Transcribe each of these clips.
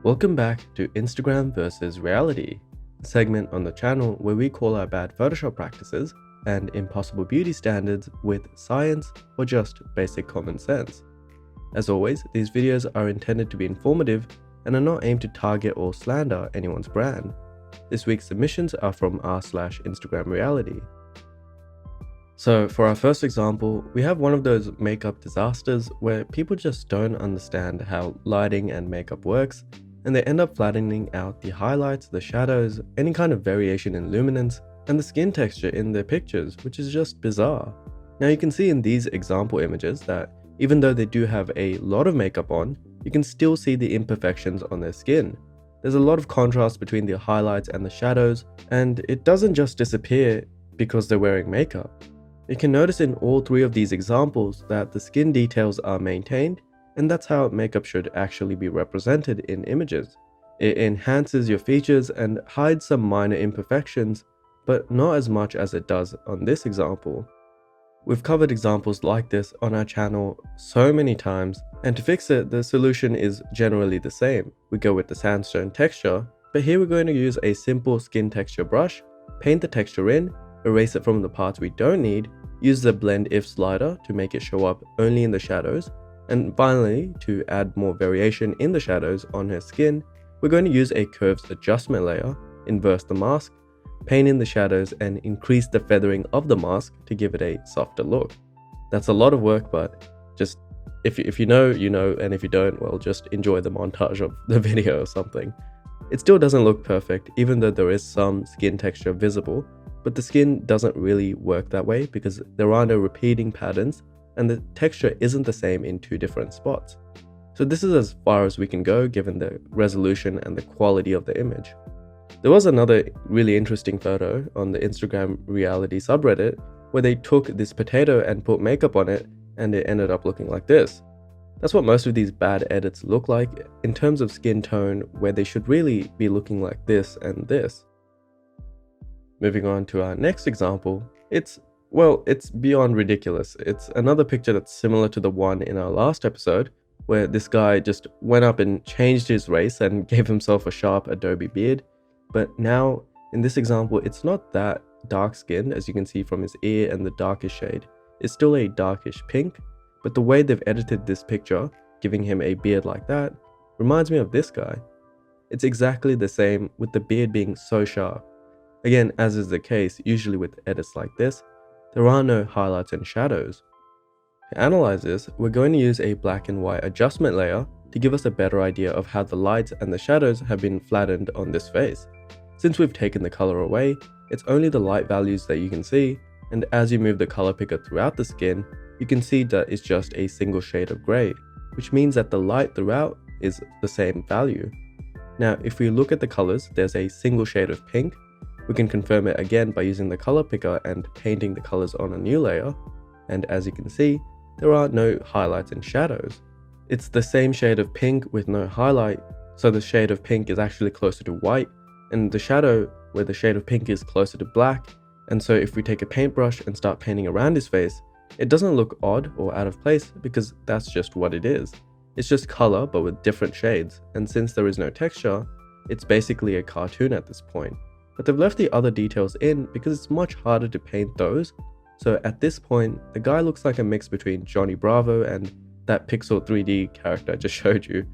Welcome back to Instagram versus reality, a segment on the channel where we call our bad Photoshop practices and impossible beauty standards with science or just basic common sense. As always, these videos are intended to be informative and are not aimed to target or slander anyone's brand. This week's submissions are from r/Instagram reality. So for our first example, we have one of those makeup disasters where people just don't understand how lighting and makeup works, and they end up flattening out the highlights, the shadows, any kind of variation in luminance, and the skin texture in their pictures, which is just bizarre. Now you can see in these example images that even though they do have a lot of makeup on, you can still see the imperfections on their skin. There's a lot of contrast between the highlights and the shadows, and it doesn't just disappear because they're wearing makeup. You can notice in all three of these examples that the skin details are maintained, and that's how makeup should actually be represented in images. It enhances your features and hides some minor imperfections, but not as much as it does on this example. We've covered examples like this on our channel so many times, and to fix it, the solution is generally the same. We go with the sandstone texture, but here we're going to use a simple skin texture brush, paint the texture in, erase it from the parts we don't need, use the blend if slider to make it show up only in the shadows, and finally, to add more variation in the shadows on her skin, we're going to use a curves adjustment layer, inverse the mask, paint in the shadows, and increase the feathering of the mask to give it a softer look. That's a lot of work, but just if you know, you know, and if you don't, well, just enjoy the montage of the video or something. It still doesn't look perfect, even though there is some skin texture visible, but the skin doesn't really work that way because there are no repeating patterns and the texture isn't the same in two different spots. So this is as far as we can go given the resolution and the quality of the image. There was another really interesting photo on the Instagram reality subreddit where they took this potato and put makeup on it and it ended up looking like this. That's what most of these bad edits look like in terms of skin tone, where they should really be looking like this and this. Moving on to our next example, it's beyond ridiculous. It's another picture that's similar to the one in our last episode, where this guy just went up and changed his race and gave himself a sharp Adobe beard. But now, in this example, it's not that dark skin, as you can see from his ear and the darkest shade. It's still a darkish pink, but the way they've edited this picture, giving him a beard like that, reminds me of this guy. It's exactly the same, with the beard being so sharp. Again, as is the case usually with edits like this, there are no highlights and shadows. To analyze this, we're going to use a black and white adjustment layer to give us a better idea of how the lights and the shadows have been flattened on this face. Since we've taken the color away, it's only the light values that you can see, and as you move the color picker throughout the skin, you can see that it's just a single shade of grey, which means that the light throughout is the same value. Now, if we look at the colors, there's a single shade of pink. We can confirm it again by using the color picker and painting the colors on a new layer, and as you can see, there are no highlights and shadows. It's the same shade of pink with no highlight, so the shade of pink is actually closer to white, and the shadow where the shade of pink is closer to black, and so if we take a paintbrush and start painting around his face, it doesn't look odd or out of place because that's just what it is. It's just color but with different shades, and since there is no texture, it's basically a cartoon at this point. But they've left the other details in because it's much harder to paint those, so at this point, the guy looks like a mix between Johnny Bravo and that Pixel 3D character I just showed you.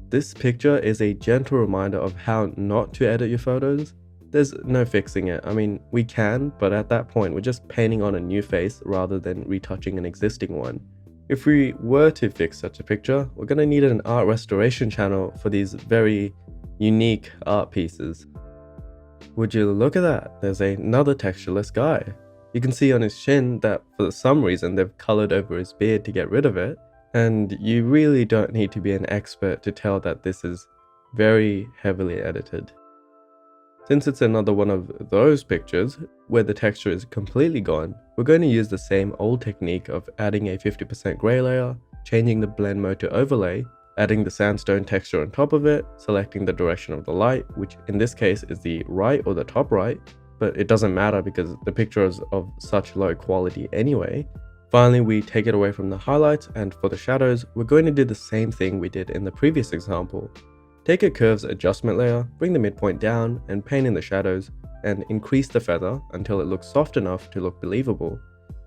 This picture is a gentle reminder of how not to edit your photos. There's no fixing it. I mean, we can, but at that point, we're just painting on a new face rather than retouching an existing one. If we were to fix such a picture, we're gonna need an art restoration channel for these very unique art pieces. Would you look at that? There's another textureless guy. You can see on his chin that for some reason they've colored over his beard to get rid of it, and you really don't need to be an expert to tell that this is very heavily edited. Since it's another one of those pictures where the texture is completely gone, we're going to use the same old technique of adding a 50% gray layer, changing the blend mode to overlay, adding the sandstone texture on top of it, selecting the direction of the light, which in this case is the right or the top right, but it doesn't matter because the picture is of such low quality anyway. Finally, we take it away from the highlights, and for the shadows, we're going to do the same thing we did in the previous example. Take a curves adjustment layer, bring the midpoint down, and paint in the shadows, and increase the feather until it looks soft enough to look believable.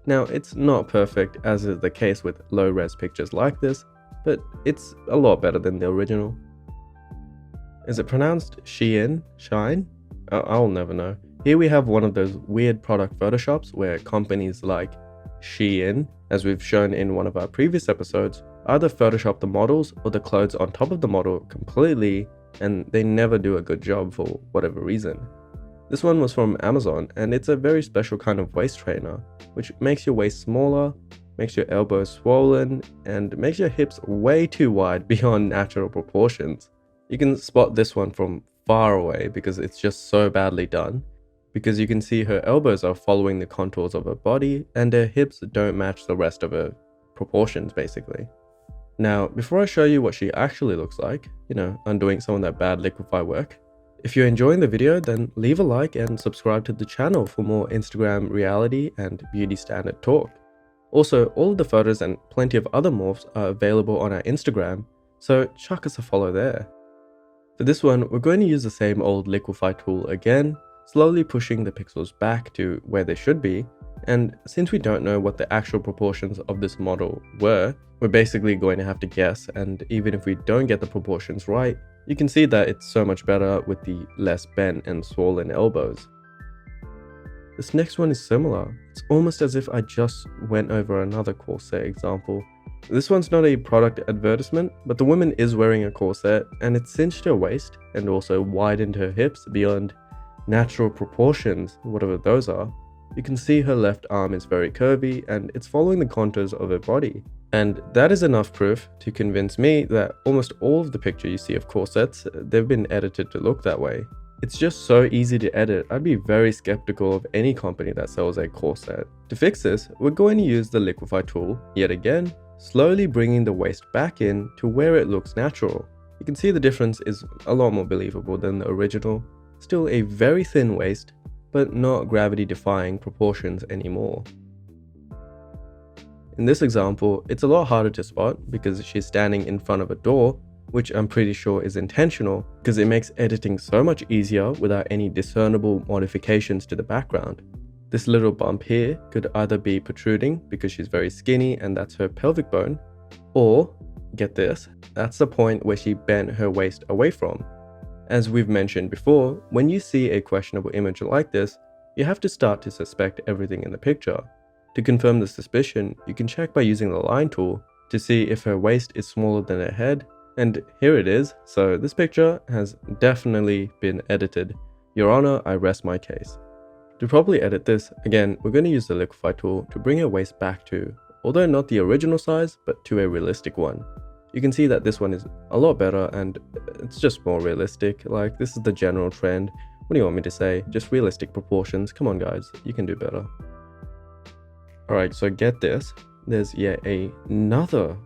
Now, it's not perfect, as is the case with low-res pictures like this, but it's a lot better than the original. Is it pronounced Shein? Shine? I'll never know. Here we have one of those weird product photoshops where companies like Shein, as we've shown in one of our previous episodes, either photoshop the models or the clothes on top of the model completely, and they never do a good job for whatever reason. This one was from Amazon, and it's a very special kind of waist trainer, which makes your waist smaller, makes your elbows swollen, and makes your hips way too wide beyond natural proportions. You can spot this one from far away because it's just so badly done, because you can see her elbows are following the contours of her body and her hips don't match the rest of her proportions basically. Now, before I show you what she actually looks like, undoing some of that bad liquify work, if you're enjoying the video, then leave a like and subscribe to the channel for more Instagram reality and beauty standard talk. Also, all of the photos and plenty of other morphs are available on our Instagram, so chuck us a follow there. For this one, we're going to use the same old liquify tool again, slowly pushing the pixels back to where they should be, and since we don't know what the actual proportions of this model were, we're basically going to have to guess, and even if we don't get the proportions right, you can see that it's so much better with the less bent and swollen elbows. This next one is similar. It's almost as if I just went over another corset example. This one's not a product advertisement, but the woman is wearing a corset and it's cinched her waist and also widened her hips beyond natural proportions, whatever those are. You can see her left arm is very curvy and it's following the contours of her body. And that is enough proof to convince me that almost all of the picture you see of corsets, they've been edited to look that way. It's just so easy to edit. I'd be very skeptical of any company that sells a corset. To fix this, we're going to use the liquify tool yet again, slowly bringing the waist back in to where it looks natural. You can see the difference is a lot more believable than the original. Still a very thin waist, but not gravity-defying proportions anymore. In this example, it's a lot harder to spot because she's standing in front of a door, which I'm pretty sure is intentional because it makes editing so much easier without any discernible modifications to the background. This little bump here could either be protruding because she's very skinny and that's her pelvic bone, or, get this, that's the point where she bent her waist away from. As we've mentioned before, when you see a questionable image like this, you have to start to suspect everything in the picture. To confirm the suspicion, you can check by using the line tool to see if her waist is smaller than her head, and here it is, so this picture has definitely been edited. Your Honor, I rest my case. To properly edit this, again, we're going to use the liquify tool to bring her waist back to, although not the original size, but to a realistic one. You can see that this one is a lot better and it's just more realistic. Like, this is the general trend. What do you want me to say? Just realistic proportions. Come on guys, you can do better. Alright, so get this. There's yet another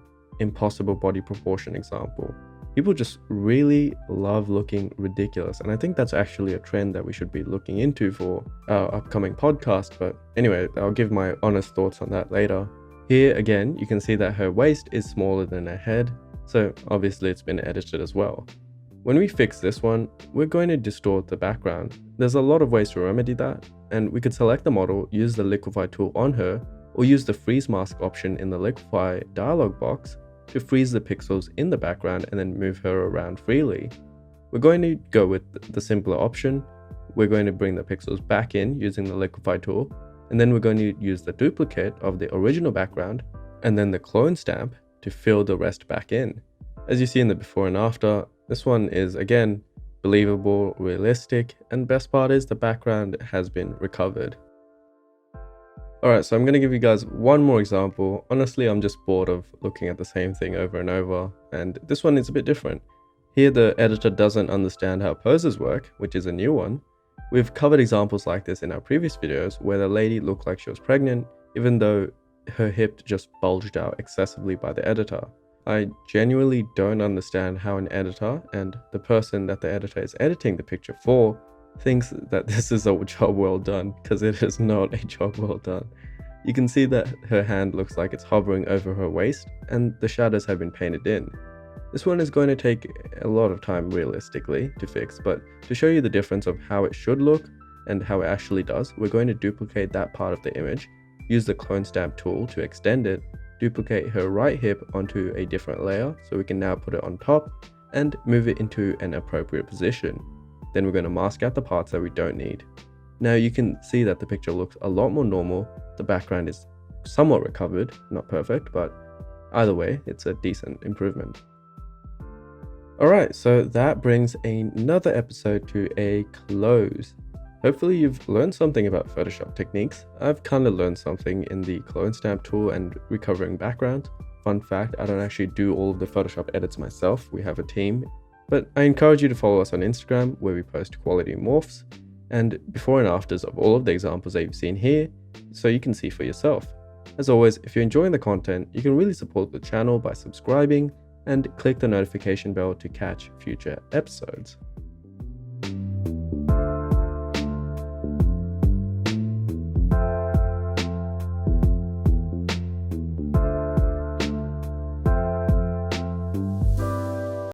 impossible body proportion example. People just really love looking ridiculous, and I think that's actually a trend that we should be looking into for our upcoming podcast. But anyway, I'll give my honest thoughts on that later. Here again, you can see that her waist is smaller than her head, so obviously it's been edited as well. When we fix this one, we're going to distort the background. There's a lot of ways to remedy that, and we could select the model, use the liquify tool on her, or use the freeze mask option in the liquify dialog box to freeze the pixels in the background and then move her around freely. We're going to go with the simpler option. We're going to bring the pixels back in using the liquify tool, and then we're going to use the duplicate of the original background and then the clone stamp to fill the rest back in. As you see in the before and after, this one is again believable, realistic, and best part is the background has been recovered. Alright, so I'm going to give you guys one more example. Honestly, I'm just bored of looking at the same thing over and over, and this one is a bit different. Here the editor doesn't understand how poses work, which is a new one. We've covered examples like this in our previous videos where the lady looked like she was pregnant, even though her hip just bulged out excessively by the editor. I genuinely don't understand how an editor and the person that the editor is editing the picture for thinks that this is a job well done, because it is not a job well done. You can see that her hand looks like it's hovering over her waist and the shadows have been painted in. This one is going to take a lot of time realistically to fix, but to show you the difference of how it should look and how it actually does, we're going to duplicate that part of the image, use the clone stamp tool to extend it, duplicate her right hip onto a different layer so we can now put it on top and move it into an appropriate position. Then we're going to mask out the parts that we don't need. Now you can see that the picture looks a lot more normal. The background is somewhat recovered, not perfect, but either way, it's a decent improvement. Alright, so that brings another episode to a close. Hopefully you've learned something about Photoshop techniques. I've kind of learned something in the clone stamp tool and recovering background. Fun fact, I don't actually do all of the Photoshop edits myself, we have a team. But I encourage you to follow us on Instagram where we post quality morphs and before and afters of all of the examples that you've seen here so you can see for yourself. As always, if you're enjoying the content, you can really support the channel by subscribing and click the notification bell to catch future episodes.